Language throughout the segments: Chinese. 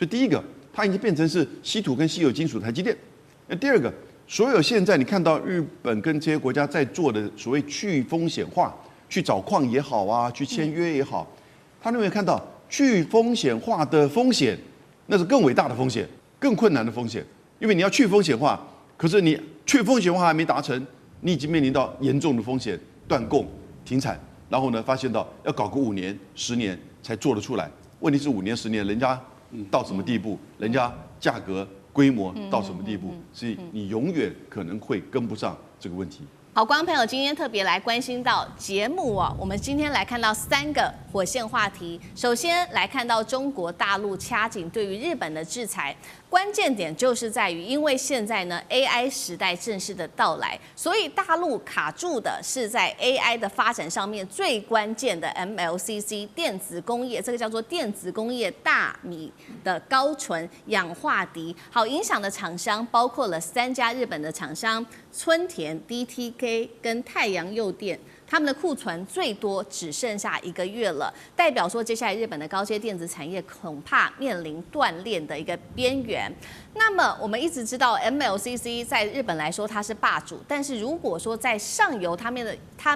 所以第一个，它已经变成是稀土跟稀有金属台积电。那第二个，所有现在你看到日本跟这些国家在做的所谓去风险化，去找矿也好啊，去签约也好，他认为看到去风险化的风险，那是更伟大的风险，更困难的风险，因为你要去风险化，可是你去风险化还没达成，你已经面临到严重的风险，断供、停产，然后呢，发现到要搞个5年、10年才做得出来。问题是5年、10年，人家到什么地步？人家价格、规模到什么地步？所以你永远可能会跟不上这个问题。好，观众朋友，今天特别来关心到节目哦，我们今天来看到3个火线话题。首先来看到中国大陆掐紧对于日本的制裁，关键点就是在于，因为现在呢 AI 时代正式的到来，所以大陆卡住的是在 AI 的发展上面最关键的 MLCC 电子工业，这个叫做电子工业大米的高纯氧化锑。好，影响的厂商包括了3家日本的厂商。村田、DTK 跟太阳诱电，他们的库存最多只剩下1个月了，代表说接下来日本的高阶电子产业恐怕面临断链的一个边缘。那么我们一直知道 MLCC 在日本来说它是霸主，但是如果说在上游它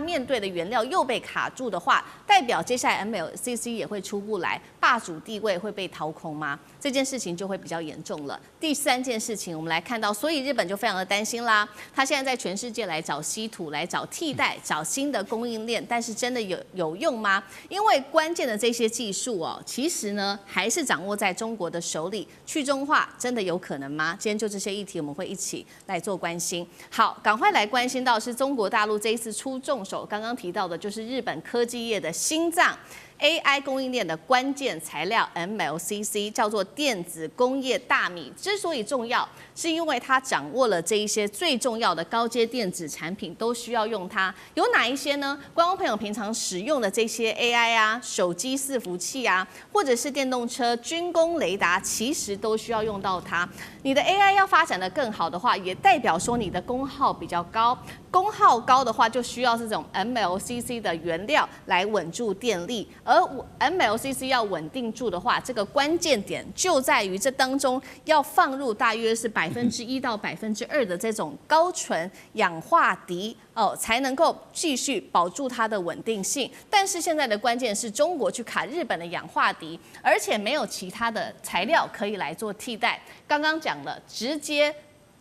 面对的原料又被卡住的话，代表接下来 MLCC 也会出不来，霸主地位会被掏空吗？这件事情就会比较严重了。第3件事情，我们来看到，所以日本就非常的担心啦。他现在在全世界来找稀土，来找替代，找新的供应链，但是真的有用吗？因为关键的这些技术哦，其实呢还是掌握在中国的手里。去中化真的有可能吗？今天就这些议题，我们会一起来做关心。好，赶快来关心到是中国大陆这一次出重手，刚刚提到的就是日本科技业的心脏。AI 供应链的关键材料 MLCC 叫做电子工业大米，之所以重要，是因为它掌握了这一些最重要的高阶电子产品，都需要用它。有哪一些呢？观众朋友平常使用的这些 AI 啊、手机伺服器啊，或者是电动车、军工雷达，其实都需要用到它。你的 AI 要发展得更好的话，也代表说你的功耗比较高。功耗高的话，就需要这种 MLCC 的原料来稳住电力，而 MLCC 要稳定住的话，这个关键点就在于这当中要放入大约是1%到2%的这种高纯氧化锑哦，才能够继续保住它的稳定性。但是现在的关键是中国去卡日本的氧化锑，而且没有其他的材料可以来做替代。刚刚讲了，直接。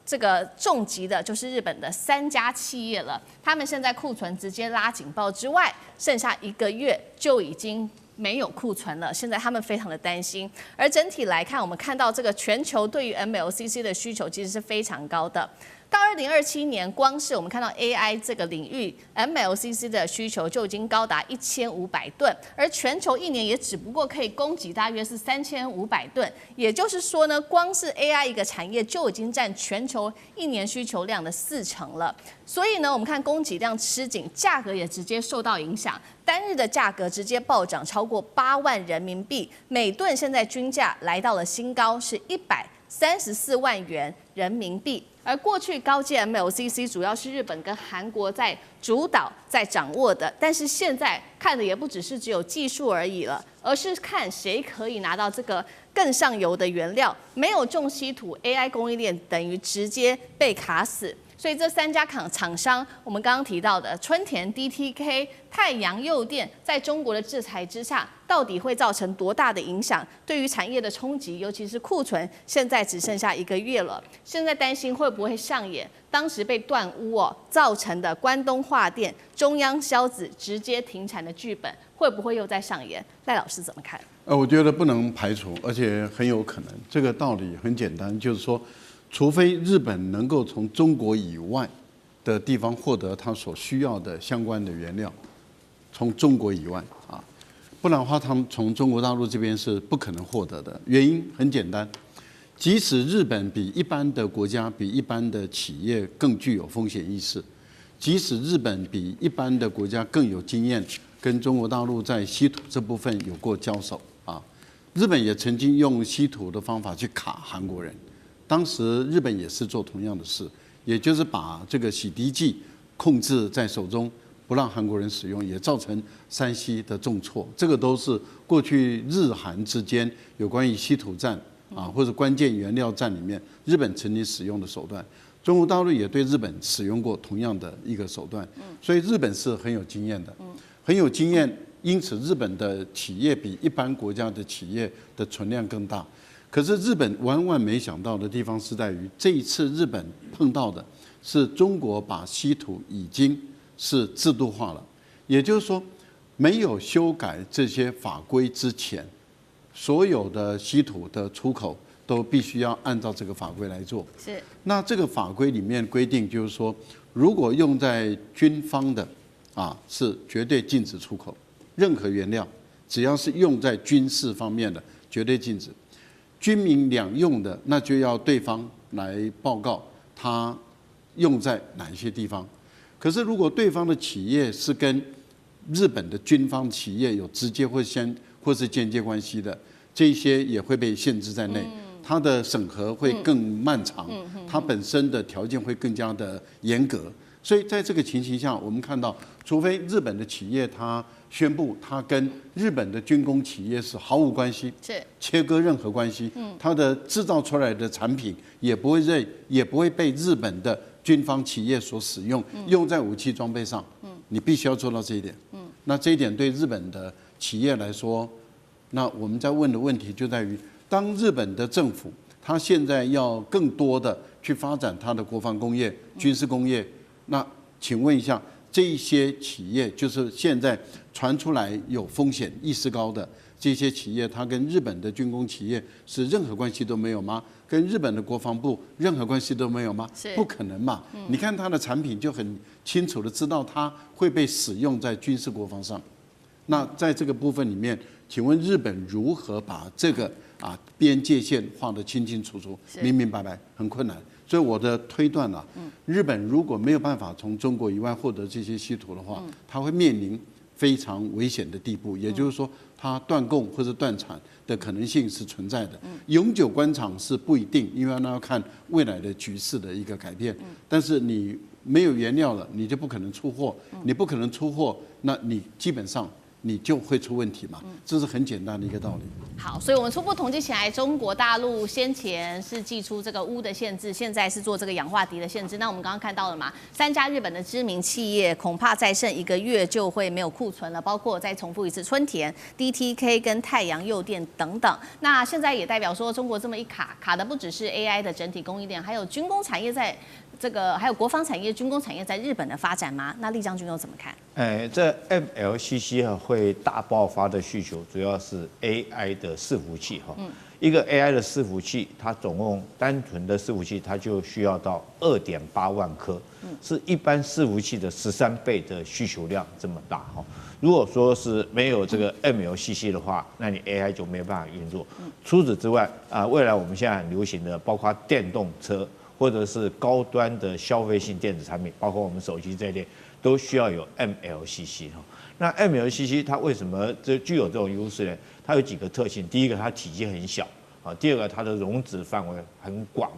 这个重击的就是日本的3家企业了，他们现在库存直接拉警报之外，剩下1个月就已经没有库存了。现在他们非常的担心，而整体来看，我们看到这个全球对于 MLCC 的需求其实是非常高的。到2027年，光是我们看到 AI 这个领域 MLCC 的需求就已经高达1500吨，而全球1年也只不过可以供给大约是3500吨，也就是说呢，光是 AI 一个产业就已经占全球1年需求量的40%了。所以呢，我们看供给量吃紧，价格也直接受到影响，单日的价格直接暴涨超过8万人民币，每吨现在均价来到了新高，是134万元人民币。而过去高阶 MLCC 主要是日本跟韩国在主导、在掌握的，但是现在看的也不只是只有技术而已了，而是看谁可以拿到这个更上游的原料。没有重稀土 ，AI 供应链等于直接被卡死。所以这3家厂商，我们刚刚提到的春田、DTK、太阳诱电，在中国的制裁之下，到底会造成多大的影响？对于产业的冲击，尤其是库存，现在只剩下1个月了。现在担心会不会上演当时被断屋造成的关东化电、中央硝子直接停产的剧本，会不会又再上演？赖老师怎么看？我觉得不能排除，而且很有可能。这个道理很简单，就是说。除非日本能够从中国以外的地方获得它所需要的相关的原料，从中国以外啊，不然的话，他们从中国大陆这边是不可能获得的。原因很简单，即使日本比一般的国家、比一般的企业更具有风险意识，即使日本比一般的国家更有经验，跟中国大陆在稀土这部分有过交手啊，日本也曾经用稀土的方法去卡韩国人。当时日本也是做同样的事，也就是把这个洗涤剂控制在手中，不让韩国人使用，也造成山西的重挫。这个都是过去日韩之间有关于稀土战或者关键原料站里面，日本曾经使用的手段，中国大陆也对日本使用过同样的一个手段，所以日本是很有经验的，很有经验。因此，日本的企业比一般国家的企业的存量更大。可是日本万万没想到的地方是在于，这一次日本碰到的是中国把稀土已经是制度化了，也就是说，没有修改这些法规之前，所有的稀土的出口都必须要按照这个法规来做。是。那这个法规里面规定就是说，如果用在军方的，是绝对禁止出口。任何原料，只要是用在军事方面的，绝对禁止。军民两用的，那就要对方来报告它用在哪一些地方。可是如果对方的企业是跟日本的军方企业有直接或是间接关系的，这些也会被限制在内。它的审核会更漫长，它本身的条件会更加的严格。所以在这个情形下，我们看到，除非日本的企业它宣布它跟日本的军工企业是毫无关系，是切割任何关系，它的制造出来的产品也不会被日本的军方企业所使用，用在武器装备上。你必须要做到这一点。那这一点对日本的企业来说，那我们在问的问题就在于，当日本的政府它现在要更多的去发展它的国防工业、军事工业，那请问一下，这一些企业就是现在传出来有风险意识高的这些企业，它跟日本的军工企业是任何关系都没有吗？跟日本的国防部任何关系都没有吗？不可能嘛！你看它的产品就很清楚的知道它会被使用在军事国防上。那在这个部分里面，请问日本如何把这个边界线画得清清楚楚、明明白白？很困难。所以我的推断日本如果没有办法从中国以外获得这些稀土的话，它会面临非常危险的地步。也就是说，它断供或者断产的可能性是存在的。永久关厂是不一定，因为那要看未来的局势的一个改变。但是你没有原料了，你就不可能出货。你不可能出货，那你基本上你就会出问题嘛，这是很简单的一个道理。好，所以我们初步统计起来，中国大陆先前是祭出这个钨的限制，现在是做这个氧化锑的限制。那我们刚刚看到了嘛，3家日本的知名企业恐怕再剩1个月就会没有库存了，包括再重复一次春田、DTK 跟太阳诱电等等。那现在也代表说，中国这么一卡的不只是 AI 的整体供应链，还有军工产业在这个，还有国防产业、军工产业在日本的发展吗？那厉将军又怎么看？这 MLCC 会大爆发的需求，主要是 AI 的伺服器哈。一个 AI 的伺服器，它总共单纯的伺服器，它就需要到2.8万颗，是一般伺服器的13倍的需求量这么大哈。如果说是没有这个 MLCC 的话，那你 AI 就没办法运作。除此之外未来我们现在很流行的，包括电动车或者是高端的消费性电子产品，包括我们手机这一类，都需要有 MLCC 哈。那 MLCC 它为什么具有这种优势呢？它有几个特性，第一个它体积很小第二个它的容质范围很广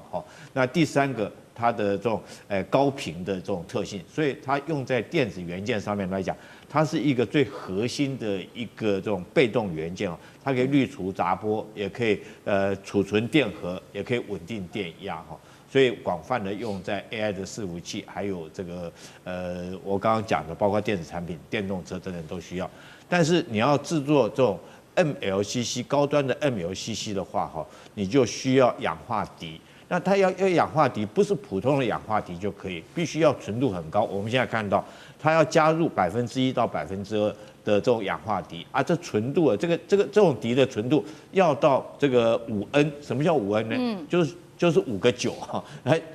那第三个它的这种高频的这种特性，所以它用在电子元件上面来讲，它是一个最核心的一个这种被动元件它可以滤除杂波，也可以储存电荷，也可以稳定电压所以广泛的用在 AI 的伺服器，还有这个我刚刚讲的，包括电子产品、电动车等等都需要。但是你要制作这种 MLCC 高端的 MLCC 的话你就需要氧化锑。那它要氧化锑，不是普通的氧化锑就可以，必须要纯度很高。我们现在看到，它要加入1%到2%的这种氧化锑这纯度这种锑的纯度要到这个5N。什么叫5N呢？就是5个9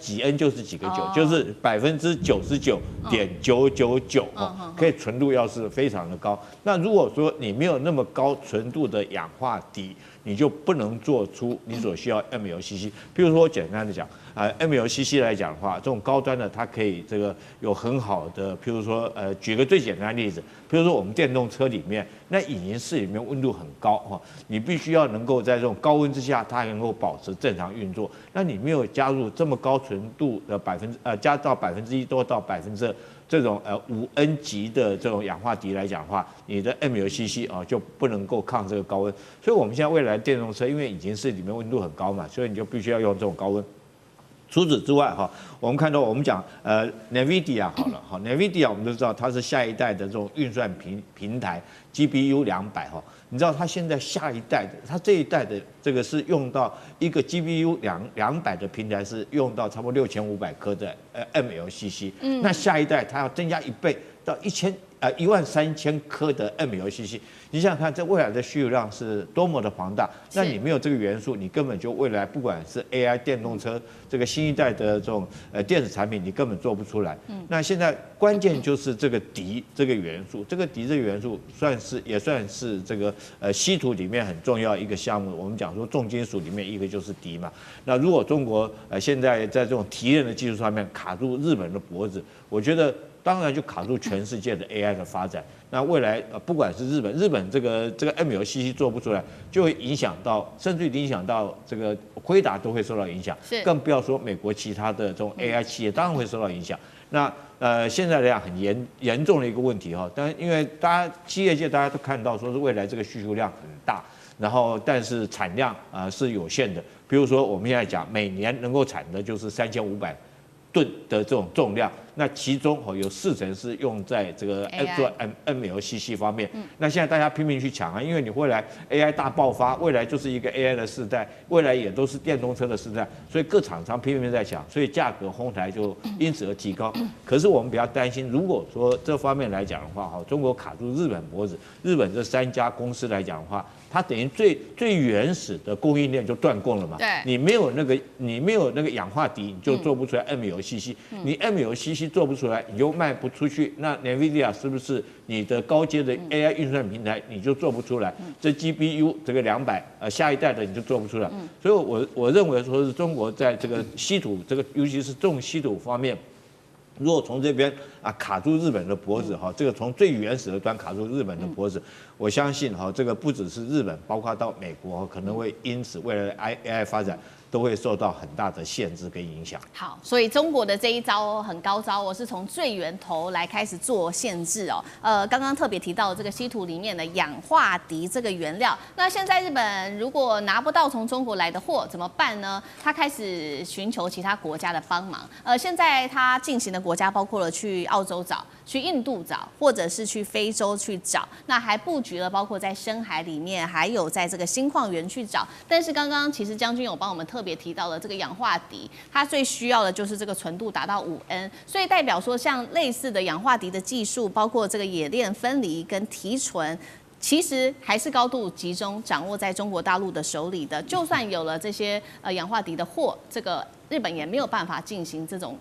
几 N 就是几个9，就是99.999%可以纯度要是非常的高。那如果说你没有那么高纯度的氧化锑，你就不能做出你所需要 MLCC。譬如说简单的讲MLCC 来讲的话，这种高端的它可以这个有很好的，譬如说举个最简单的例子，譬如说我们电动车里面，那引擎室里面温度很高你必须要能够在这种高温之下，它能够保持正常运作。那你没有加入这么高纯度的加到1%多到2%这这种5N 级的这种氧化锑来讲的话，你的 mLCC 就不能够抗这个高温。所以我们现在未来电动车因为已经是里面温度很高嘛，所以你就必须要用这种高温。除此之外，我们看到我们讲NVIDIA 好了，NVIDIA 我们都知道它是下一代的这种运算平台 GPU 200你知道它现在下一代的，它这一代的这个是用到一个 GPU 200的平台是用到差不多6500颗的mLCC，那下一代它要增加1倍到13000颗的mLCC，你想想看，这未来的需求量是多么的庞大。那你没有这个元素，你根本就未来不管是 AI 电动车这个新一代的这种电子产品，你根本做不出来。那现在关键就是这个镝这个元素，这个镝这个元素也算是这个稀土里面很重要一个项目。我们讲说重金属里面一个就是镝嘛。那如果中国现在在这种提炼的技术上面卡住日本的脖子，我觉得。当然就卡住全世界的 AI 的发展。那未来不管是日本这个 mLCC 做不出来，就会影响到，甚至影响到这个辉达都会受到影响，更不要说美国其他的这种 AI 企业当然会受到影响。那现在来讲很严重的一个问题但因为企业界大家都看到说是未来这个需求量很大，然后但是产量是有限的。比如说我们现在讲每年能够产的就是3500吨的这种重量，那其中有40%是用在这个做 mLCC 方面。那现在大家拼命去抢因为你未来 AI 大爆发，未来就是一个 AI 的世代，未来也都是电动车的世代，所以各厂商拼命在抢，所以价格哄抬就因此而提高。可是我们比较担心，如果说这方面来讲的话，中国卡住日本脖子，日本这3家公司来讲的话，它等于最原始的供应链就断供了嘛。对，你没有那个氧化锑，你就做不出来 mLCC。你 mLCC 做不出来，你就卖不出去。那 NVIDIA 是不是你的高阶的 AI 运算平台你就做不出来？这 GPU 这个200下一代的你就做不出来。所以我认为说是中国在这个稀土尤其是重稀土方面。如果从这边卡住日本的脖子这个从最原始的端卡住日本的脖子，我相信这个不只是日本，包括到美国可能会因此未来的 AI 发展都会受到很大的限制跟影响。好，所以中国的这一招很高招是从最源头来开始做限制刚刚特别提到这个稀土里面的氧化锑这个原料，那现在日本如果拿不到从中国来的货怎么办呢？他开始寻求其他国家的帮忙。现在他进行的国家包括了去澳洲找、去印度找，或者是去非洲去找，那还布局了包括在深海里面，还有在这个新矿园去找。但是刚刚其实将军有帮我们特别提到了这个氧化锑，它最需要的就是这个纯度达到5N，所以代表说像类似的氧化锑的技术，包括这个冶炼分离跟提纯。其实还是高度集中掌握在中国大陆的手里的，就算有了这些氧化锑的货，这个日本也没有办法进行这种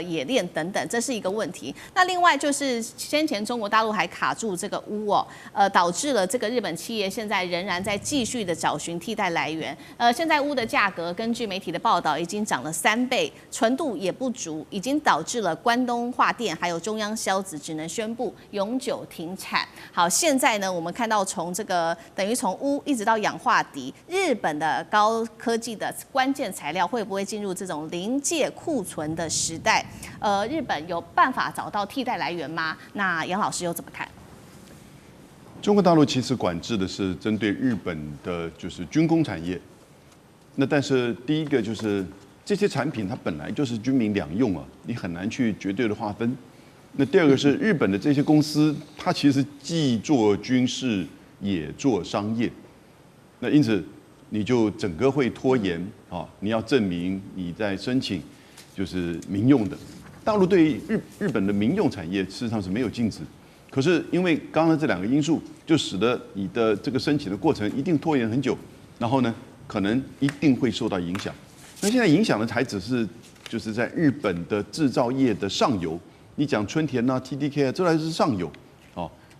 冶炼等等，这是一个问题。那另外就是先前中国大陆还卡住这个钨导致了这个日本企业现在仍然在继续的找寻替代来源。现在钨的价格根据媒体的报道已经涨了3倍，纯度也不足，已经导致了关东化电还有中央硝子只能宣布永久停产。好，现在呢我们看到从这个等于从钨一直到氧化锑，日本的高科技的关键材料会不会进入这种临界库存的时代？日本有办法找到替代来源吗？那杨老师又怎么看？中国大陆其实管制的是针对日本的就是军工产业，那但是第一个就是这些产品它本来就是军民两用你很难去绝对的划分。那第二个是日本的这些公司，它其实既做军事也做商业，那因此你就整个会拖延你要证明你在申请。就是民用的，大陆对日本的民用产业事实上是没有禁止，可是因为刚刚这2个因素，就使得你的这个申请的过程一定拖延很久，然后呢，可能一定会受到影响。那现在影响的还只是就是在日本的制造业的上游，你讲春田TDK 这还是上游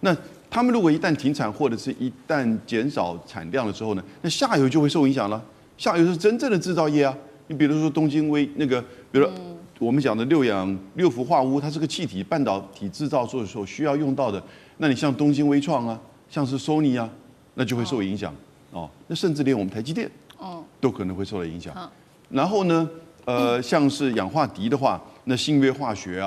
那他们如果一旦停产或者是一旦减少产量的时候呢，那下游就会受影响了。下游是真正的制造业你比如说东京比如我们讲的六氟化钨，它是个气体，半导体制造所需要用到的。那你像东京微创像是 Sony 那就会受影响那甚至连我们台积电都可能会受到影响。然后呢，像是氧化锑的话，那信越化学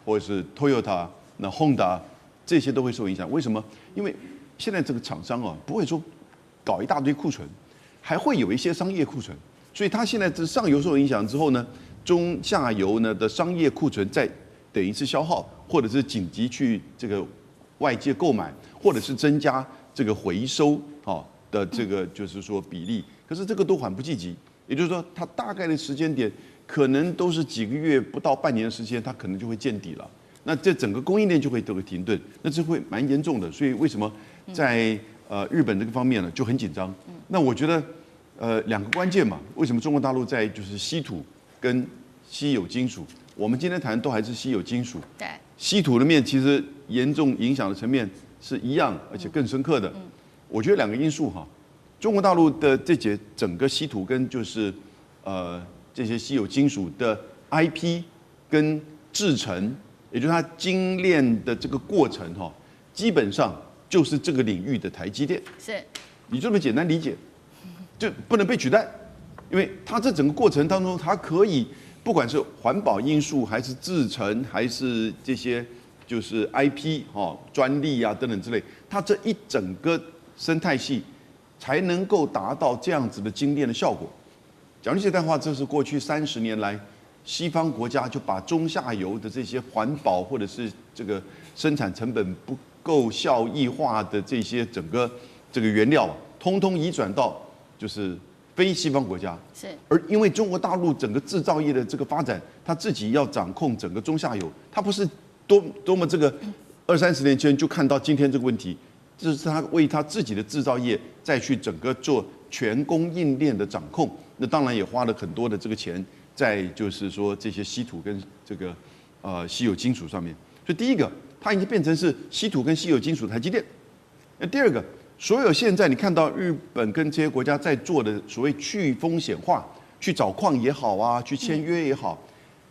或者是 Toyota、那 Honda 这些都会受影响。为什么？因为现在这个厂商啊，不会说搞一大堆库存，还会有一些商业库存，所以它现在这上游受影响之后呢，中下游呢的商业库存在等于是消耗，或者是紧急去这个外界购买，或者是增加这个回收的这个就是说比例。可是这个都缓不济急，也就是说它大概的时间点可能都是几个月不到半年的时间，它可能就会见底了。那这整个供应链就会都会停顿，那这会蛮严重的。所以为什么在日本这个方面呢就很紧张？那我觉得两个关键嘛，为什么中国大陆在就是稀土跟稀有金属，我们今天谈都还是稀有金属，对，稀土的面其实严重影响的层面是一样，而且更深刻的。我觉得两个因素哈，中国大陆的整个稀土跟就是这些稀有金属的 IP 跟制程。也就是它精炼的这个过程哈，基本上就是这个领域的台积电。是，你这么简单理解，就不能被取代，因为它这整个过程当中，它可以不管是环保因素，还是制程，还是这些就是 IP 专利啊等等之类，它这一整个生态系才能够达到这样子的精炼的效果。讲句实在话，这是过去30年来。西方国家就把中下游的这些环保或者是这个生产成本不够效益化的这些整个这个原料通通移转到就是非西方国家。是。而因为中国大陆整个制造业的这个发展，它自己要掌控整个中下游，它不是多么这个20-30年前就看到今天这个问题，这是他为他自己的制造业再去整个做全供应链的掌控。那当然也花了很多的这个钱。在就是说这些稀土跟这个稀有金属上面，所以第一个它已经变成是稀土跟稀有金属台积电。那第二个，所有现在你看到日本跟这些国家在做的所谓去风险化，去找矿也好啊，去签约也好，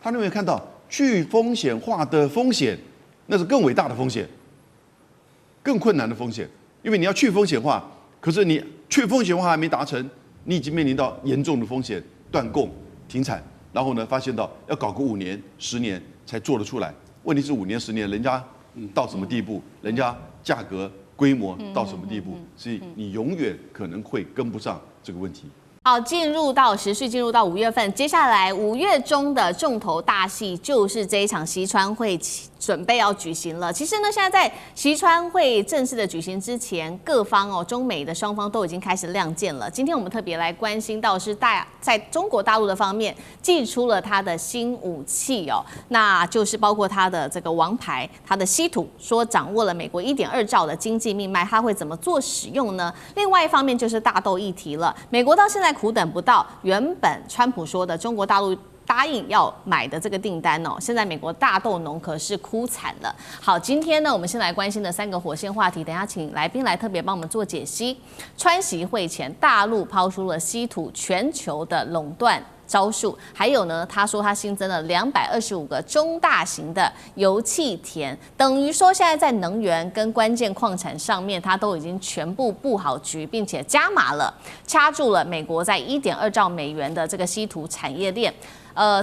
他认为看到去风险化的风险，那是更伟大的风险，更困难的风险，因为你要去风险化，可是你去风险化还没达成，你已经面临到严重的风险，断供、停产。然后呢，发现到要搞个5年、10年才做得出来。问题是5年、10年，人家到什么地步？人家价格、规模到什么地步？所以你永远可能会跟不上这个问题。好，时序进入到5月份，接下来5月中的重头大戏就是这一场西川会准备要举行了。其实呢，现在在西川会正式的举行之前，各方中美的双方都已经开始亮剑了。今天我们特别来关心到是在中国大陆的方面祭出了他的新武器那就是包括他的这个王牌，他的稀土，说掌握了美国1.2兆的经济命脉，他会怎么做使用呢？另外一方面就是大豆议题了，美国到现在苦等不到原本川普说的中国大陆答应要买的这个订单现在美国大豆农可是哭惨了。好，今天呢，我们先来关心的3个火线话题，等一下请来宾来特别帮我们做解析。川习会前，大陆抛出了稀土全球的垄断招数，还有呢，他说他新增了225个中大型的油气田，等于说现在在能源跟关键矿产上面，他都已经全部布好局，并且加码了，掐住了美国在1.2兆美元的这个稀土产业链。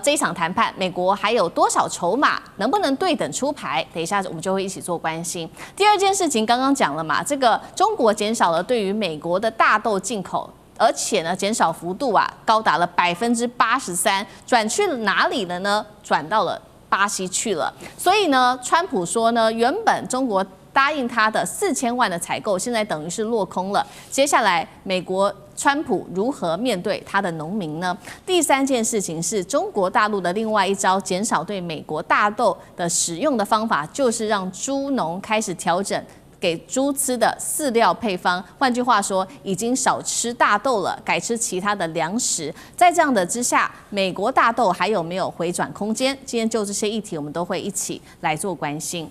这一场谈判，美国还有多少筹码，能不能对等出牌？等一下我们就会一起做关心。第二件事情刚刚讲了嘛，这个中国减少了对于美国的大豆进口。而且呢，减少幅度高达了83%，转去哪里了呢？转到了巴西去了。所以呢，川普说呢，原本中国答应他的4000万的采购，现在等于是落空了。接下来，美国川普如何面对他的农民呢？第三件事情是中国大陆的另外一招减少对美国大豆的使用的方法，就是让猪农开始调整给猪吃的饲料配方，换句话说，已经少吃大豆了，改吃其他的粮食。在这样的之下，美国大豆还有没有回转空间？今天就这些议题，我们都会一起来做关心。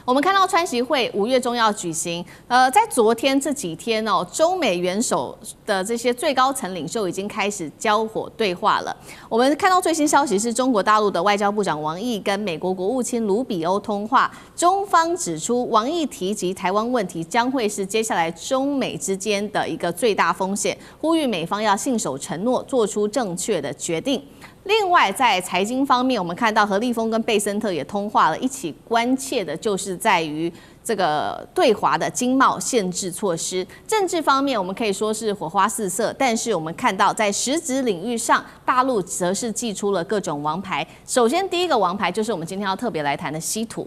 我们看到川习会5月中要举行，在昨天这几天中美元首的这些最高层领袖已经开始交火对话了。我们看到最新消息是中国大陆的外交部长王毅跟美国国务卿卢比欧通话，中方指出王毅提及台湾问题将会是接下来中美之间的一个最大风险，呼吁美方要信守承诺，做出正确的决定。另外，在财经方面，我们看到何立峰跟贝森特也通话了，一起关切的就是在于这个对华的经贸限制措施。政治方面，我们可以说是火花四射，但是我们看到在实质领域上，大陆则是祭出了各种王牌。首先，第一个王牌就是我们今天要特别来谈的稀土。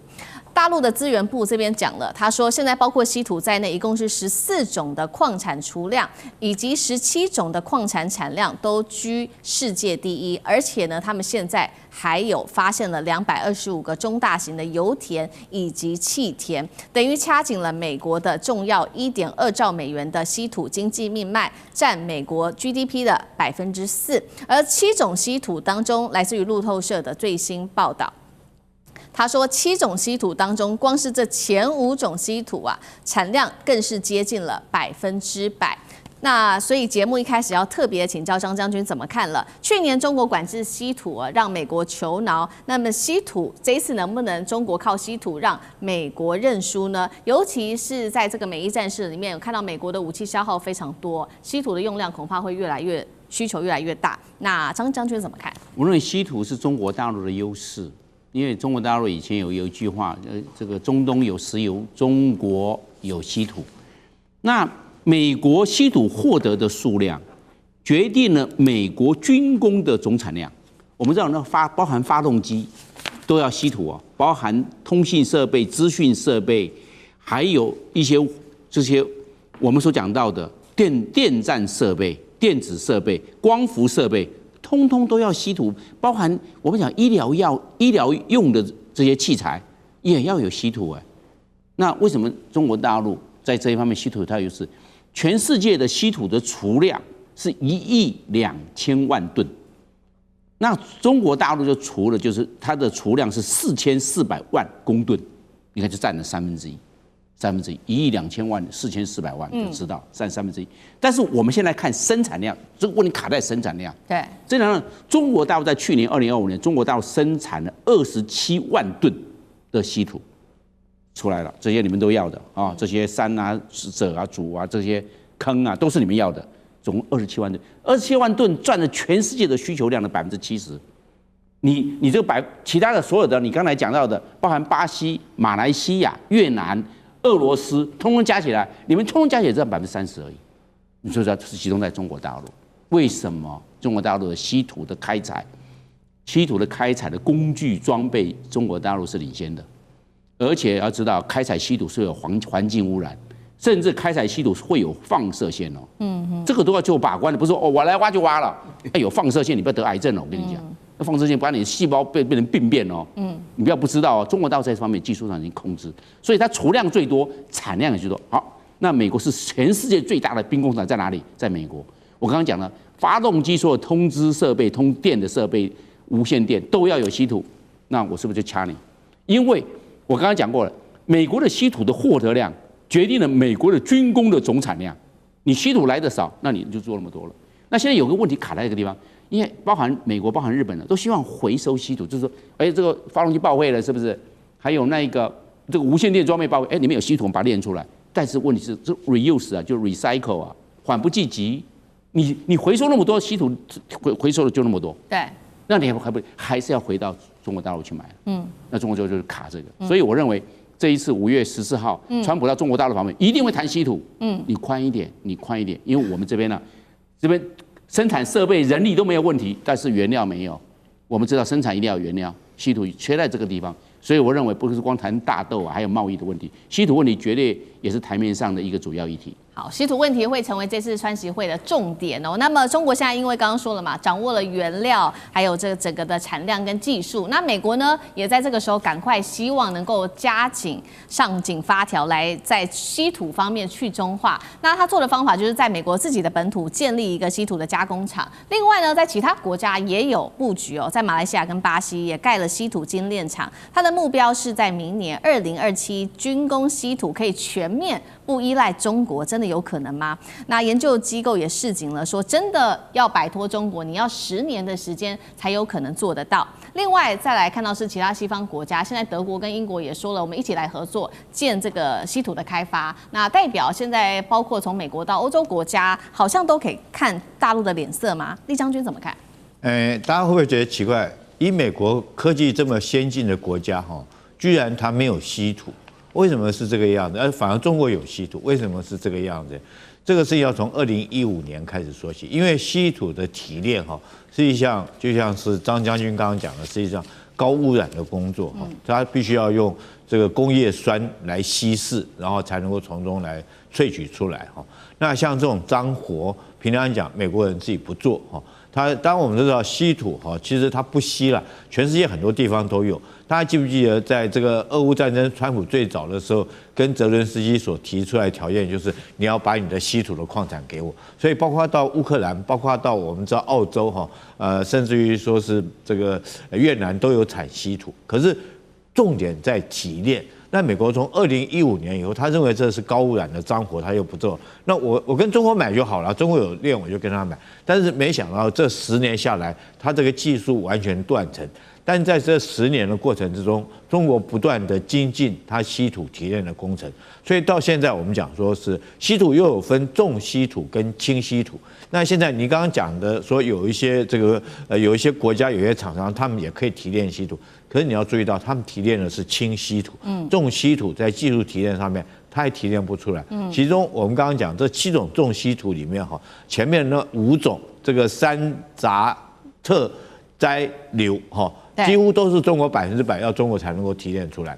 大陆的资源部这边讲了，他说现在包括稀土在内，一共是14种的矿产储量，以及17种的矿产产量都居世界第一，而且呢，他们现在还有发现了225个中大型的油田以及气田，等于掐紧了美国的重要1.2兆美元的稀土经济命脉，占美国 GDP 的4%。而7种稀土当中，来自于路透社的最新报道。他说，7种稀土当中，光是这前5种稀土啊，产量更是接近了100%。那所以节目一开始要特别请教张将军怎么看了？去年中国管制稀土啊，让美国求挠。那么稀土这一次能不能中国靠稀土让美国认输呢？尤其是在这个美伊战事里面，有看到美国的武器消耗非常多，稀土的用量恐怕会需求越来越大。那张将军怎么看？我认为稀土是中国大陆的优势。因为中国大陆以前有一句话，这个中东有石油，中国有稀土。那美国稀土获得的数量，决定了美国军工的总产量。我们知道，包含发动机都要稀土哦，包含通信设备、资讯设备，还有一些这些我们所讲到的电站设备、电子设备、光伏设备。通通都要稀土，包含我们讲医疗用的这些器材也要有稀土哎。那为什么中国大陆在这一方面稀土它有优势？全世界的稀土的储量是1.2亿吨，那中国大陆就除了就是它的储量是4400万公吨，你看就占了1/3。1亿2千万，4400万，就知道占1/3。但是我们现在看生产量，这个问题卡在生产量。对，生产量，中国大陆在去年2025年，中国大陆生产了27万吨的稀土出来了，这些你们都要的啊，这些山啊、者啊、主啊、这些坑啊，都是你们要的，总共27万吨，27万吨占了全世界的需求量的70%。你这个其他的所有的，你刚才讲到的，包含巴西、马来西亚、越南。俄罗斯通通加起来，你们通通加起来只占30%而已。你说这是集中在中国大陆，为什么中国大陆的稀土的开采的工具装备，中国大陆是领先的？而且要知道，开采稀土是有环境污染，甚至开采稀土会有放射线哦。这个都要就把关的，不是说我来挖就挖了，有放射线你不要得癌症了，我跟你讲。那放射线不然你的细胞变成病变哦。你不要不知道哦，中国大陆在这方面技术上已经控制，所以它储量最多，产量也最多。好，那美国是全世界最大的兵工厂在哪里？在美国。我刚刚讲了，发动机所有通知设备、通电的设备、无线电都要有稀土，那我是不是就掐你？因为我刚刚讲过了，美国的稀土的获得量决定了美国的军工的总产量。你稀土来的少，那你就做那么多了。那现在有个问题卡在一个地方。因为包含美国、包含日本的都希望回收稀土，就是说，这个发动机报废了，是不是？还有这个无线电装备报废，里面有稀土，我们把它炼出来。但是问题是，这 reuse 啊，就 recycle 啊，缓不济急。你回收那么多稀土，回收的就那么多。对。那你还是要回到中国大陆去买？那中国就是卡这个。所以我认为这一次5月14号，川普到中国大陆访问，一定会谈稀土。你宽一点，因为我们这边呢，生产设备、人力都没有问题，但是原料没有。我们知道生产一定要有原料，稀土缺在这个地方，所以我认为不是光谈大豆啊，还有贸易的问题，稀土问题绝对也是台面上的一个主要议题。好，稀土问题会成为这次川习会的重点哦。那么中国现在因为刚刚说了嘛，掌握了原料，还有这个整个的产量跟技术。那美国呢，也在这个时候赶快希望能够上紧发条，来在稀土方面去中化。那他做的方法就是在美国自己的本土建立一个稀土的加工厂。另外呢，在其他国家也有布局哦，在马来西亚跟巴西也盖了稀土精炼厂。他的目标是在明年2027军工稀土可以全面不依赖中国，真的有可能吗？那研究机构也示警了，说真的要摆脱中国，你要10年的时间才有可能做得到。另外再来看到是其他西方国家，现在德国跟英国也说了，我们一起来合作建这个稀土的开发。那代表现在包括从美国到欧洲国家，好像都可以看大陆的脸色吗？厉将军怎么看？大家会不会觉得奇怪？以美国科技这么先进的国家居然它没有稀土，为什么是这个样子？反而中国有稀土，为什么是这个样子？这个是要从2015年开始说起，因为稀土的提炼是一项就像是张将军刚刚讲的，是一项高污染的工作它必须要用这个工业酸来稀释，然后才能够从中来萃取出来那像这种脏活，平常讲美国人自己不做当然我们都知道稀土其实它不稀了，全世界很多地方都有。大家记不记得，在这个俄乌战争，川普最早的时候跟泽伦斯基所提出来的条件就是你要把你的稀土的矿产给我。所以包括到乌克兰，包括到我们知道澳洲甚至于说是这个越南都有产稀土。可是重点在提炼。那美国从2015年以后，他认为这是高污染的脏活，他又不做。那我跟中国买就好了，中国有炼我就跟他买。但是没想到这10年下来，他这个技术完全断层。但在这10年的过程之中，中国不断的精进它稀土提炼的工程，所以到现在我们讲说是稀土又有分重稀土跟轻稀土。那现在你刚刚讲的说有一些有一些国家有些厂商他们也可以提炼稀土，可是你要注意到他们提炼的是轻稀土，重稀土在技术提炼上面它还提炼不出来。其中我们刚刚讲这7种重稀土里面前面那5种这个三杂特摘硫几乎都是中国100%要中国才能够提炼出来。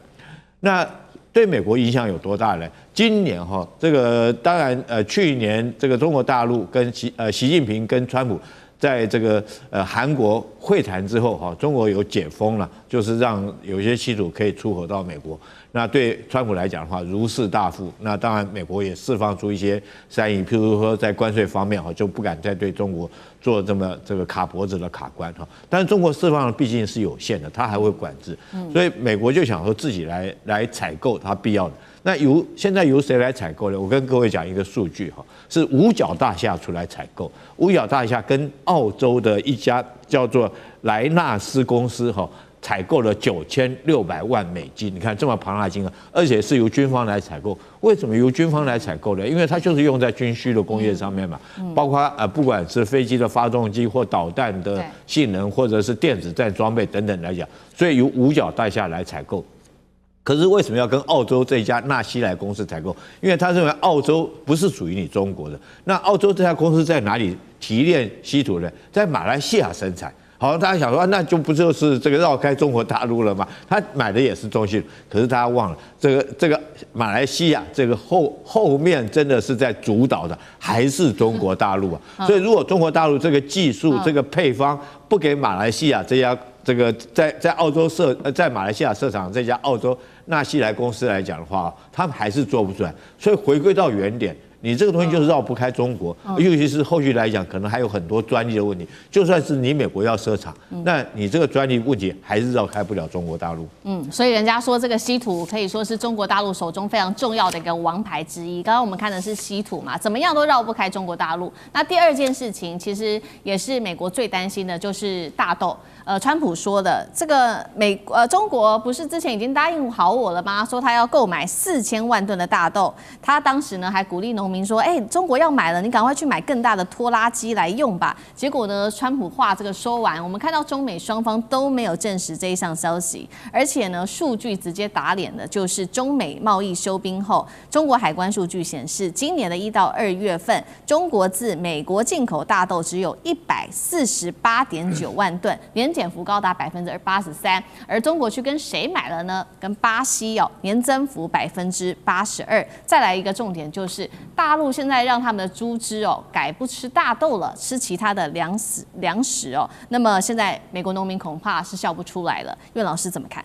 那对美国影响有多大呢？今年这个当然去年这个中国大陆跟习近平跟川普在这个韩国会谈之后中国有解封了，就是让有些稀土可以出口到美国。那对川普来讲的话，如释大负。那当然，美国也释放出一些善意，譬如说在关税方面就不敢再对中国做这个卡脖子的卡关但是中国释放的毕竟是有限的，它还会管制，所以美国就想说自己来采购它必要的。那现在由谁来采购呢？我跟各位讲一个数据是五角大厦出来采购。五角大厦跟澳洲的一家叫做莱纳斯公司采购了9600万美金，你看这么庞大的金额，而且是由军方来采购。为什么由军方来采购呢？因为它就是用在军需的工业上面嘛，包括不管是飞机的发动机或导弹的性能，或者是电子战装备等等来讲，所以由五角大厦来采购。可是为什么要跟澳洲这家纳西莱公司采购？因为他认为澳洲不是属于你中国的。那澳洲这家公司在哪里提炼稀土呢？在马来西亚生产。好，大家想说那就不就是这个绕开中国大陆了吗？他买的也是中稀土，可是大家忘了，这个马来西亚这个后面真的是在主导的还是中国大陆啊。所以如果中国大陆这个技术、这个配方不给马来西亚这家这个在澳洲在马来西亚设厂这家澳洲纳西莱公司来讲的话，他们还是做不出来。所以回归到原点。你这个东西就是绕不开中国，尤其是后续来讲，可能还有很多专利的问题。就算是你美国要设厂，那你这个专利问题还是绕开不了中国大陆。所以人家说这个稀土可以说是中国大陆手中非常重要的一个王牌之一。刚刚我们看的是稀土嘛，怎么样都绕不开中国大陆。那第二件事情，其实也是美国最担心的，就是大豆。川普说的这个中国不是之前已经答应好我了吗？说他要购买4000万吨的大豆，他当时呢还鼓励农民说，中国要买了，你赶快去买更大的拖拉机来用吧。结果呢，川普话这个说完，我们看到中美双方都没有证实这一项消息，而且呢，数据直接打脸的就是中美贸易休兵后，中国海关数据显示，今年的1到2月份，中国自美国进口大豆只有148.9万吨，年减幅高达83%，而中国去跟谁买了呢？跟巴西年增幅82%。再来一个重点就是大陆现在让他们的猪只改不吃大豆了，吃其他的粮食那么现在美国农民恐怕是笑不出来了。苑老师怎么看？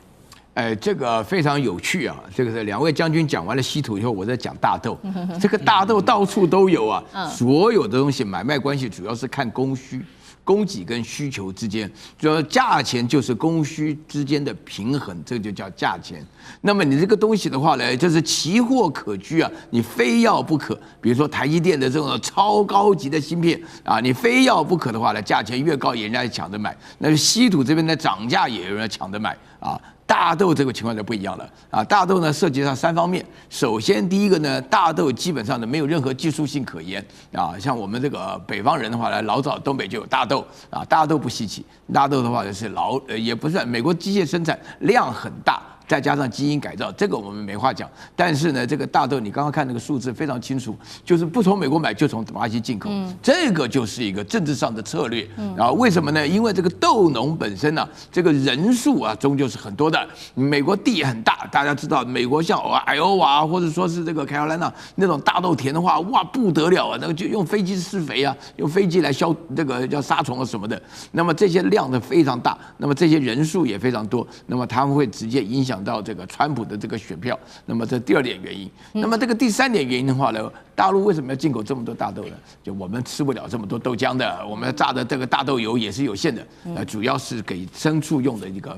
这个非常有趣啊！这个是2位将军讲完了稀土以后，我在讲大豆。这个大豆到处都有啊，所有的东西买卖关系主要是看供需。供给跟需求之间，主要价钱就是供需之间的平衡，这个就叫价钱。那么你这个东西的话呢，就是奇货可居啊，你非要不可。比如说台积电的这种超高级的芯片啊，你非要不可的话呢，价钱越高，人家抢着买。那稀土这边的涨价也有人抢着买啊。大豆这个情况就不一样了啊，大豆呢涉及到3方面。首先，第一个呢，大豆基本上呢没有任何技术性可言啊，像我们这个北方人的话呢，老早东北就有大豆啊，大豆不稀奇，大豆的话就是也不算美国机械生产量很大。再加上基因改造，这个我们没话讲。但是呢，这个大豆你刚刚看那个数字非常清楚，就是不从美国买就从巴西进口，这个就是一个政治上的策略。然后为什么呢？因为这个豆农本身呢，这个人数啊，终究是很多的。美国地也很大，大家知道，美国像艾欧瓦或者说是这个凯罗来纳那种大豆田的话，哇不得了啊，那个就用飞机施肥啊，用飞机来消这个叫杀虫啊什么的。那么这些量呢非常大，那么这些人数也非常多，那么他们会直接影响到这个川普的这个选票，那么这第2点原因。那么这个第3点原因的话呢，大陆为什么要进口这么多大豆呢？就我们吃不了这么多豆浆的，我们榨的这个大豆油也是有限的，主要是给牲畜用的一个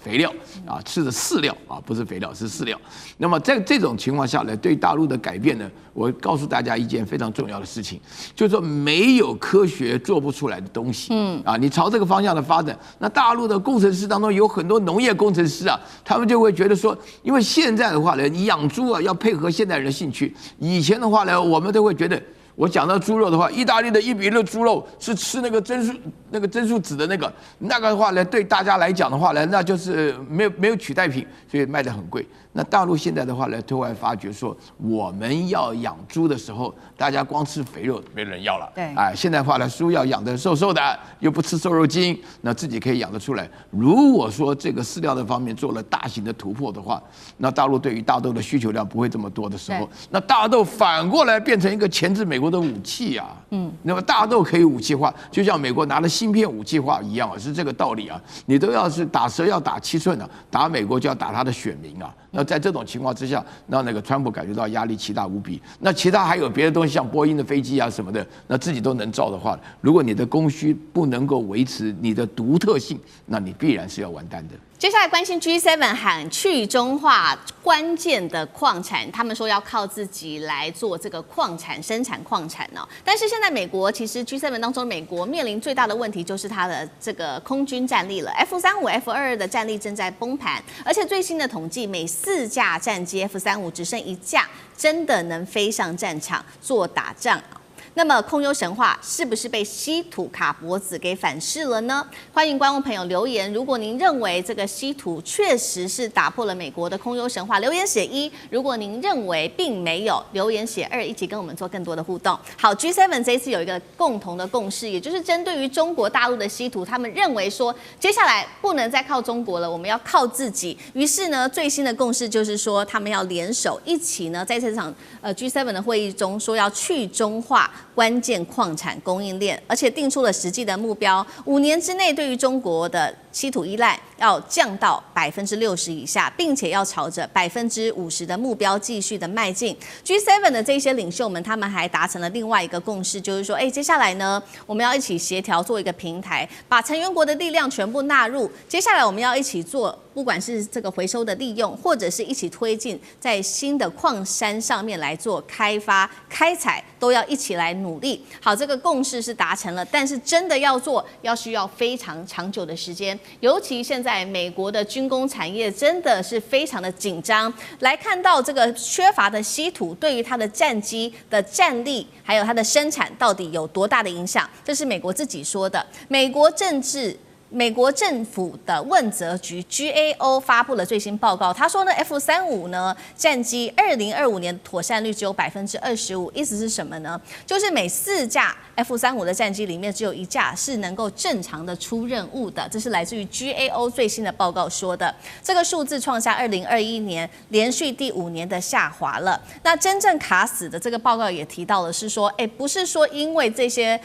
肥料啊，吃的饲料啊，不是肥料是饲料。那么在这种情况下呢，对大陆的改变呢，我告诉大家一件非常重要的事情，就是说没有科学做不出来的东西。你朝这个方向的发展，那大陆的工程师当中有很多农业工程师啊，他们就会觉得说，因为现在的话呢，你养猪啊要配合现代人的兴趣，以前的话呢，我们都会觉得。我讲到猪肉的话，意大利的1:1猪肉是吃那个真树脂的那个的话呢，对大家来讲的话呢，那就是没有取代品，所以卖得很贵。那大陆现在的话呢，突然发觉说，我们要养猪的时候，大家光吃肥肉没人要了。对，现在的话呢，猪要养得瘦瘦的，又不吃瘦肉精，那自己可以养得出来。如果说这个饲料的方面做了大型的突破的话，那大陆对于大豆的需求量不会这么多的时候，那大豆反过来变成一个钳制美国的武器啊。那么大豆可以武器化，就像美国拿了芯片武器化一样啊，是这个道理啊。你都要是打蛇要打7寸啊，打美国就要打他的选民啊。那在这种情况之下，让那个川普感觉到压力奇大无比。那其他还有别的东西，像波音的飞机啊什么的，那自己都能造的话，如果你的供需不能够维持你的独特性，那你必然是要完蛋的。接下来关心 G7 喊去中化关键的矿产，他们说要靠自己来做这个矿产生产矿产哦。但是现在美国其实 G7 当中，美国面临最大的问题就是它的这个空军战力了。F-35、F-22的战力正在崩盘，而且最新的统计，每4架战机 F-35只剩1架真的能飞上战场做打仗。那么空优神话是不是被稀土卡脖子给反噬了呢？欢迎观众朋友留言，如果您认为这个稀土确实是打破了美国的空优神话，留言写1；如果您认为并没有，留言写2，一起跟我们做更多的互动。好 ，G7 这一次有一个共同的共识，也就是针对于中国大陆的稀土，他们认为说接下来不能再靠中国了，我们要靠自己。于是呢，最新的共识就是说，他们要联手一起呢，在这场G7 的会议中说要去中化关键矿产供应链，而且定出了实际的目标，5年之内对于中国的稀土依赖要降到60%以下，并且要朝着50%的目标继续的迈进。G7 的这些领袖们，他们还达成了另外一个共识，就是说，接下来呢，我们要一起协调做一个平台，把成员国的力量全部纳入。接下来我们要一起做，不管是这个回收的利用，或者是一起推进在新的矿山上面来做开发、开采，都要一起来努力。好，这个共识是达成了，但是真的要做，需要非常长久的时间。尤其现在美国的军工产业真的是非常的紧张，来看到这个缺乏的稀土对于它的战机的战力，还有它的生产到底有多大的影响，这是美国自己说的。美国政府的问责局 GAO 发布了最新报告，他说呢 ，F-35呢战机2025年妥善率只有25%，意思是什么呢？就是每4架 F-35的战机里面只有1架是能够正常的出任务的，这是来自于 GAO 最新的报告说的。这个数字创下2021年连续第5年的下滑了。那真正卡死的这个报告也提到了是说，不是说因为这些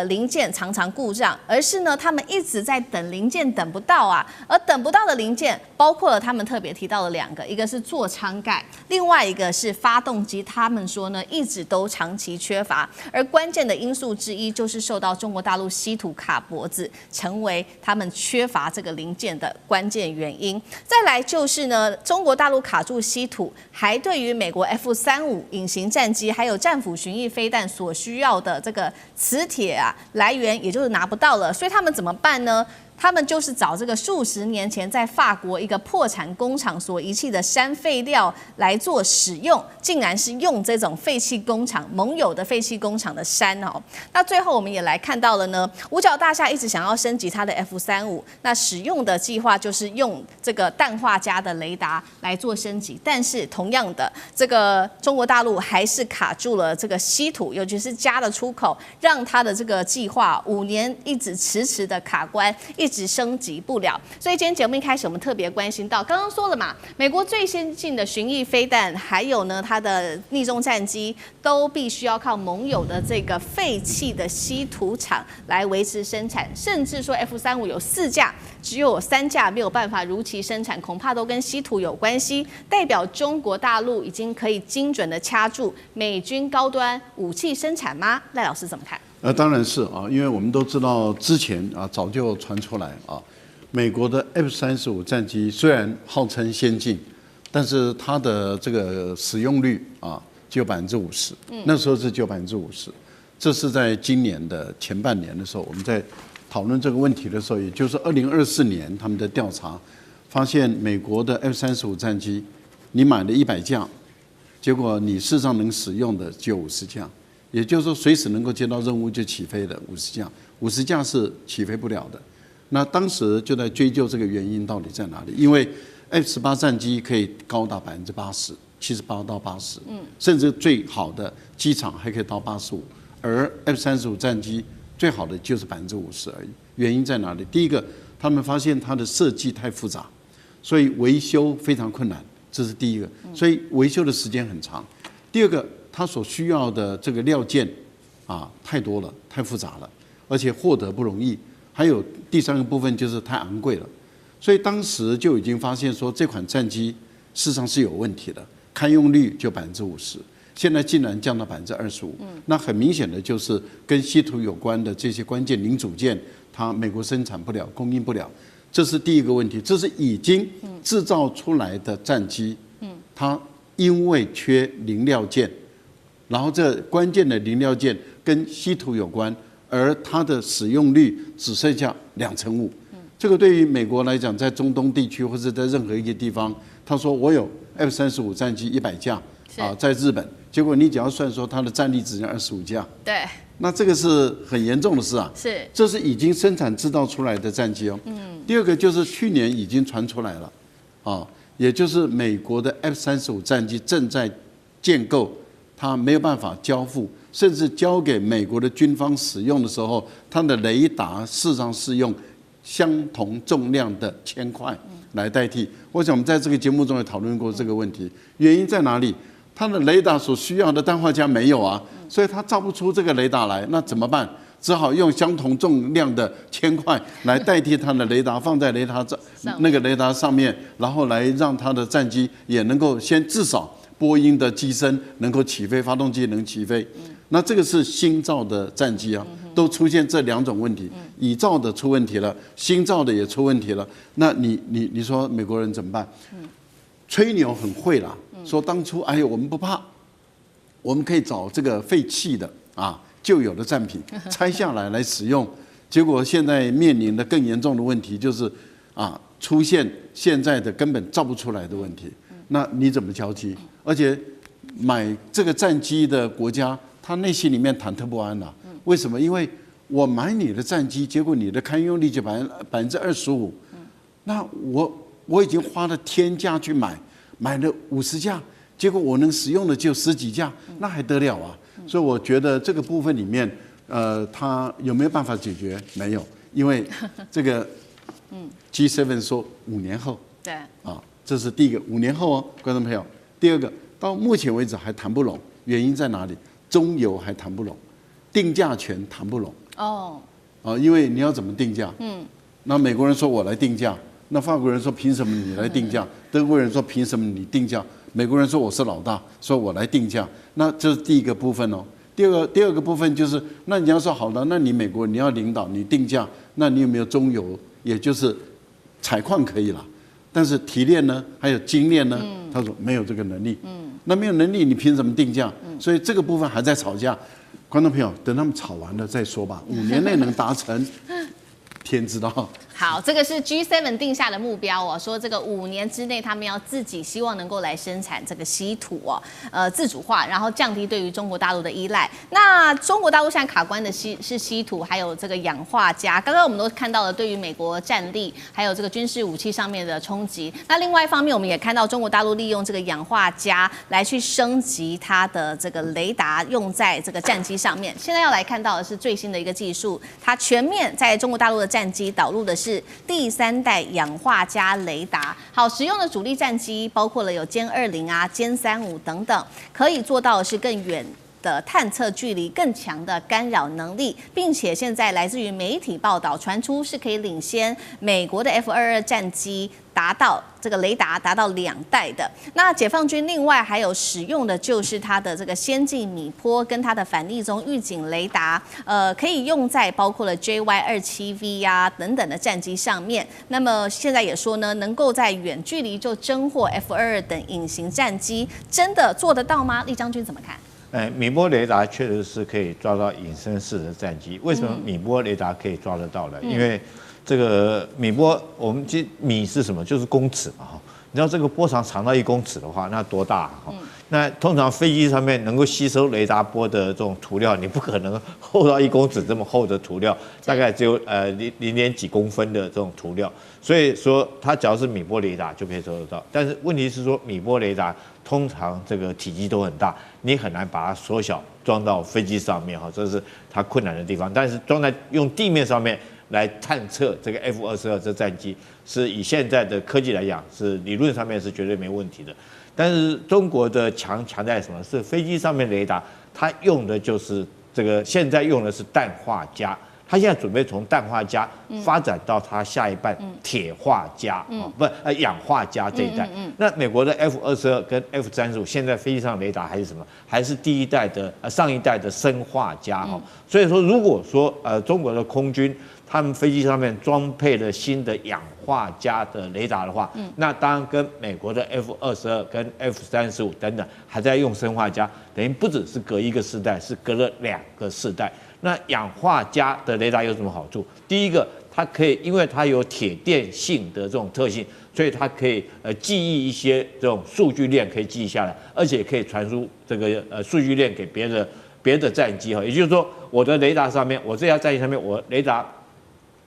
零件常常故障，而是呢他们一直在等零件等不到啊，而等不到的零件包括了他们特别提到了2个，一个是座舱盖，另外一个是发动机，他们说呢一直都长期缺乏，而关键的因素之一就是受到中国大陆稀土卡脖子，成为他们缺乏这个零件的关键原因。再来就是呢，中国大陆卡住稀土，还对于美国 F-35隐形战机还有战斧巡弋飞弹所需要的这个磁铁来源，也就是拿不到了，所以他们怎么办呢？他们就是找这个数十年前在法国一个破产工厂所遗弃的山废料来做使用，竟然是用这种废弃工厂盟友的废弃工厂的山哦。那最后我们也来看到了呢，五角大厦一直想要升级它的 F-35，那使用的计划就是用这个氮化镓的雷达来做升级，但是同样的，这个中国大陆还是卡住了这个稀土，尤其是镓的出口，让它的这个计划5年一直迟迟的卡关，一直升级不了。所以今天节目一开始，我们特别关心到，刚刚说了嘛，美国最先进的巡弋飞弹，还有呢它的逆中战机，都必须要靠盟友的这个废弃的稀土厂来维持生产，甚至说 F-35有4架，只有3架没有办法如期生产，恐怕都跟稀土有关系，代表中国大陆已经可以精准的掐住美军高端武器生产吗？赖老师怎么看？当然是啊，因为我们都知道之前啊早就传出来啊，美国的 F-35战机虽然号称先进，但是它的这个使用率啊只有50%，那时候是只有50%。这是在今年的前半年的时候，我们在讨论这个问题的时候，也就是2024年他们的调查发现，美国的 F-35战机，你买了100架，结果你事实上能使用的只有50架。也就是说，随时能够接到任务就起飞的50架，50架是起飞不了的。那当时就在追究这个原因到底在哪里？因为 F-18战机可以高达80%，78%到80%，甚至最好的机场还可以到85%，而 F-35战机最好的就是50%而已。原因在哪里？第一个，他们发现它的设计太复杂，所以维修非常困难，这是第一个，所以维修的时间很长。第二个，它所需要的这个料件太多了，太复杂了，而且获得不容易。还有第三个部分就是太昂贵了，所以当时就已经发现说这款战机事实上是有问题的，堪用率就50%，现在竟然降到25%，那很明显的就是跟稀土有关的这些关键零组件，它美国生产不了，供应不了，这是第一个问题。这是已经制造出来的战机，它因为缺零料件。然后这关键的零料件跟稀土有关，而它的使用率只剩下5%。这个对于美国来讲，在中东地区或者在任何一个地方，他说我有 F-35战机100架在日本，结果你只要算说它的战力只剩25架，对，那这个是很严重的事啊。是，这是已经生产制造出来的战机哦。第二个就是去年已经传出来了，也就是美国的 F-35战机正在建构。它没有办法交付，甚至交给美国的军方使用的时候，它的雷达事实上是用相同重量的铅块来代替。我想我们在这个节目中也讨论过这个问题，原因在哪里？它的雷达所需要的氮化镓没有啊，所以它造不出这个雷达来，那怎么办？只好用相同重量的铅块来代替它的雷达，放在雷达那个雷达上面，然后来让它的战机也能够先至少。波音的机身能够起飞，发动机能起飞，那这个是新造的战机啊，都出现这2种问题，已造的出问题了，新造的也出问题了。那你说美国人怎么办？吹牛很会啦，说当初哎呦我们不怕，我们可以找这个废弃的旧有的战品拆下来使用，结果现在面临的更严重的问题就是出现现在的根本造不出来的问题。那你怎么交机？而且买这个战机的国家，他内心里面忐忑不安了。为什么？因为我买你的战机，结果你的堪用率就25%，那我已经花了天价去买了50架，结果我能使用的就10几架，那还得了啊？所以我觉得这个部分里面，它有没有办法解决？没有，因为这个G7 说5年后，对这是第一个5年后哦，观众朋友。第二个，到目前为止还谈不拢，原因在哪里？中油还谈不拢，定价权谈不拢。因为你要怎么定价？那美国人说我来定价，那法国人说凭什么你来定价？德国人说凭什么你定价？美国人说我是老大，说我来定价。那这是第一个部分哦。第二个部分就是，那你要说好的，那你美国你要领导，你定价，那你有没有中油？也就是采矿可以了。但是提炼呢，还有精炼呢，他说没有这个能力。那没有能力，你凭什么定价？所以这个部分还在吵架。观众朋友，等他们吵完了再说吧。5年内能达成，天知道。好，这个是 G7 定下的目标哦，说这个5年之内他们要自己希望能够来生产这个稀土哦，自主化，然后降低对于中国大陆的依赖。那中国大陆现在卡关的是稀土，还有这个氧化镓。刚刚我们都看到了对于美国战力还有这个军事武器上面的冲击。那另外一方面，我们也看到中国大陆利用这个氧化镓来去升级它的这个雷达，用在这个战机上面。现在要来看到的是最新的一个技术，它全面在中国大陆的战机导入的是第3代氧化镓雷达。好，使用的主力战机包括了有歼20啊、歼35等等，可以做到的是更远的探测距离、更强的干扰能力，并且现在来自于媒体报道传出是可以领先美国的 F-22战机。达到这个雷达达到2代的。那解放军另外还有使用的就是它的这个先进米波跟它的反逆踪预警雷达，可以用在包括了 JY-27V 啊等等的战机上面。那么现在也说呢，能够在远距离就侦获 F-22等隐形战机，真的做得到吗？厉将军怎么看？米波雷达确实是可以抓到隐身式的战机。为什么米波雷达可以抓得到呢？因为这个米波，我们米是什么？就是公尺嘛哈。你知道这个波长到1公尺的话，那多大哈？那通常飞机上面能够吸收雷达波的这种涂料，你不可能厚到1公尺这么厚的涂料，大概只有0点几公分的这种涂料。所以说，它只要是米波雷达就可以收得到。但是问题是说，米波雷达通常这个体积都很大，你很难把它缩小装到飞机上面哈，这是它困难的地方。但是装在用地面上面来探测这个 F-22这战机，是以现在的科技来讲，是理论上面是绝对没问题的。但是中国的强在什么？是飞机上面雷达，它用的就是这个现在用的是氮化镓。他现在准备从氮化镓发展到它下一半铁化镓，氧化镓这一代。那美国的 F-22跟 F-35现在飞机上雷达还是什么？还是第1代的上一代的砷化镓哈。所以说，如果说中国的空军他们飞机上面装配了新的氧化镓的雷达的话，那当然跟美国的 F-22跟 F-35等等还在用砷化镓，等于不只是隔1个世代，是隔了2个世代。那氧化镓的雷达有什么好处？第一个，它可以因为它有铁电性的这种特性，所以它可以记忆一些这种数据链可以记忆下来，而且可以传输这个数据链给别的战机哈。也就是说，我的雷达上面，我这架战机上面，我雷达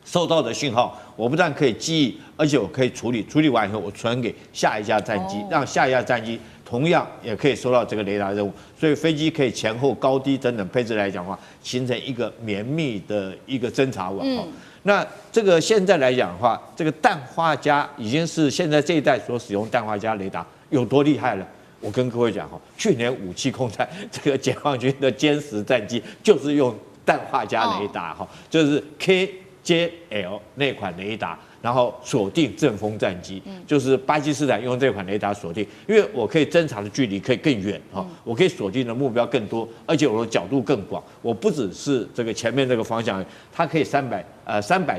收到的讯号，我不但可以记忆，而且我可以处理完以后，我传给下一架战机，让下一架战机同样也可以收到这个雷达任务，所以飞机可以前后高低等等配置来讲的话，形成一个绵密的一个侦察网。那这个现在来讲的话，这个氮化镓已经是现在这一代所使用氮化镓雷达有多厉害了。我跟各位讲哈，去年5七空战这个解放军的歼10战机就是用氮化镓雷达哈，就是 KJL 那款雷达。然后锁定阵风战机，就是巴基斯坦用这款雷达锁定，因为我可以侦察的距离可以更远哈，我可以锁定的目标更多，而且我的角度更广，我不只是这个前面这个方向，它可以300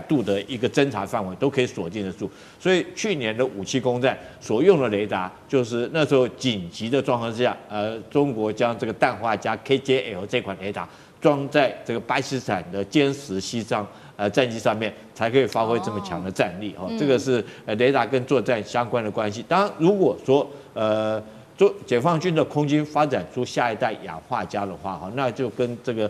度的一个侦察范围都可以锁定得住。所以去年的5七空战所用的雷达，就是那时候紧急的状况之下，中国将这个氮化镓 KJL 这款雷达装在这个巴基斯坦的歼10西藏战机上面，才可以发挥这么强的战力哈。这个是雷达跟作战相关的关系。当然，如果说解放军的空军发展出下一代氧化镓的话哈，那就跟这个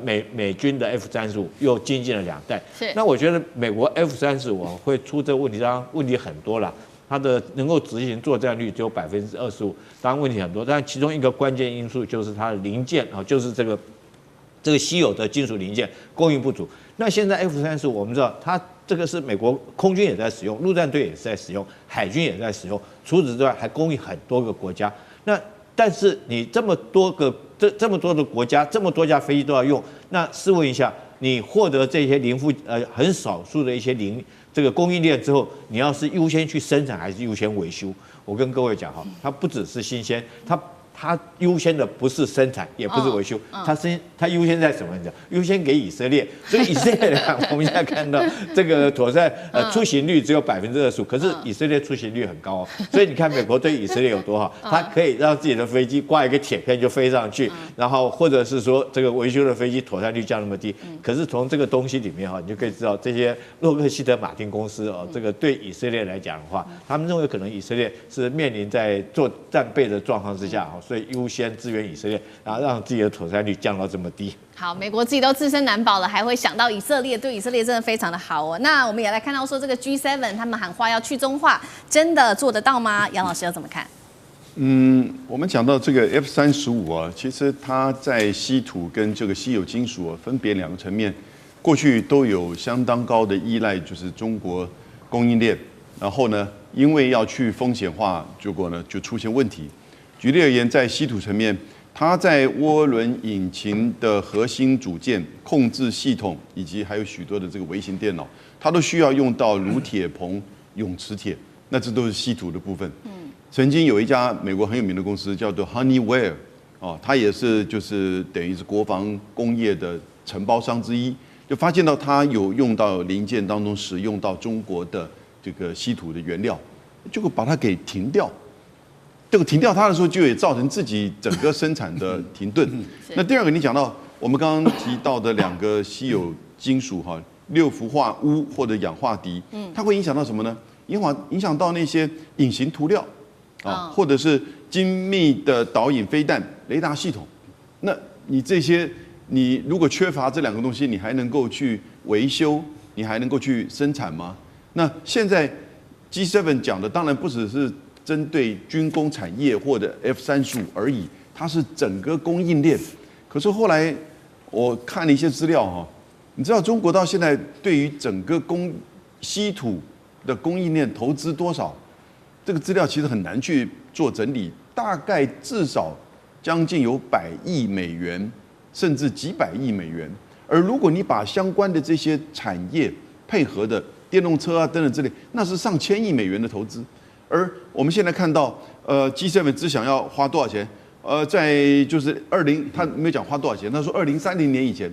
美军的 F-35又精进了2代。那我觉得美国 F-35会出这个问题，当然问题很多啦。它的能够执行作战率只有25%，当然问题很多。但其中一个关键因素就是它的零件啊，就是这个稀有的金属零件供应不足。那现在 F-35我们知道，它这个是美国空军也在使用，陆战队也是在使用，海军也在使用。除此之外，还供应很多个国家。那但是你这么多的国家，这么多架飞机都要用，那试问一下，你获得这些很少数的一些这个供应链之后，你要是优先去生产还是优先维修？我跟各位讲哈，它不只是新鲜，它优先的不是生产，也不是维修，它优先在什么？你知道？优先给以色列。所以以色列来讲，我们现在看到这个妥善出行率只有25%，可是以色列出行率很高哦。所以你看美国对以色列有多好，它可以让自己的飞机挂一个铁片就飞上去，然后或者是说这个维修的飞机妥善率降那么低。可是从这个东西里面哈，你就可以知道这些洛克希德马丁公司哦，这个对以色列来讲的话，他们认为可能以色列是面临在做战备的状况之下哈。所以优先支援以色列，然后让自己的妥善率降到这么低。好，美国自己都自身难保了，还会想到以色列，对以色列真的非常的好哦。那我们也来看到说，这个 G7 他们喊话要去中化，真的做得到吗？杨老师要怎么看？我们讲到这个 F-35啊，其实它在稀土跟这个稀有金属分别2个层面，过去都有相当高的依赖，就是中国供应链。然后呢，因为要去风险化，结果呢就出现问题。举例而言，在稀土层面，它在涡轮引擎的核心组件、控制系统以及还有许多的这个微型电脑，它都需要用到乳铁硼、永磁铁，那这都是稀土的部分。曾经有一家美国很有名的公司叫做 Honeywell， 它也是就是等于是国防工业的承包商之一，就发现到它有用到零件当中使用到中国的这个稀土的原料，结果把它给停掉。这个停掉它的时候，就也造成自己整个生产的停顿。那第二个，你讲到我们刚刚提到的2个稀有金属哈，6氟化钨或者氧化镝，它会影响到什么呢？影响到那些隐形涂料啊，或者是精密的导引飞弹雷达系统。那你这些，你如果缺乏这2个东西，你还能够去维修，你还能够去生产吗？那现在 G7 讲的当然不只是针对军工产业或者 F-35而已，它是整个供应链。可是后来我看了一些资料哈，你知道中国到现在对于整个稀土的供应链投资多少？这个资料其实很难去做整理，大概至少将近有100亿美元，甚至几百亿美元。而如果你把相关的这些产业配合的电动车啊等等之类，那是上千亿美元的投资。而我们现在看到，G7 只想要花多少钱？在就是他没有讲花多少钱，他说2030年以前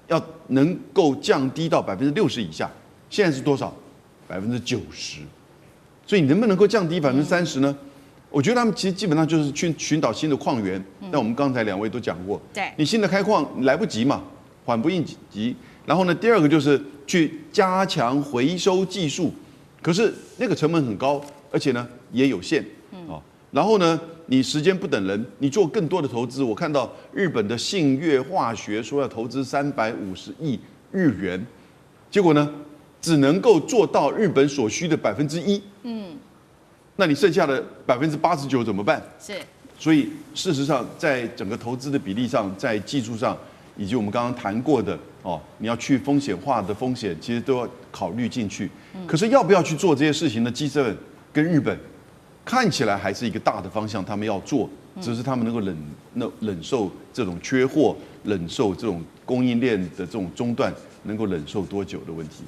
要能够降低到60%以下，现在是多少？90%。所以你能不能够降低30%呢？我觉得他们其实基本上就是去寻找新的矿源。但我们刚才2位都讲过，对，你新的开矿来不及嘛，缓不应急。然后呢，第二个就是去加强回收技术，可是那个成本很高，而且呢也有限啊。然后呢，你时间不等人，你做更多的投资。我看到日本的信越化学说要投资350亿日元，结果呢只能够做到日本所需的1%。那你剩下的89%怎么办？是。所以事实上，在整个投资的比例上，在技术上，以及我们刚刚谈过的你要去风险化的风险，其实都要考虑进去。可是要不要去做这些事情呢？G7跟日本看起来还是一个大的方向，他们要做，只是他们能够忍受这种缺货，忍受这种供应链的这种中断，能够忍受多久的问题。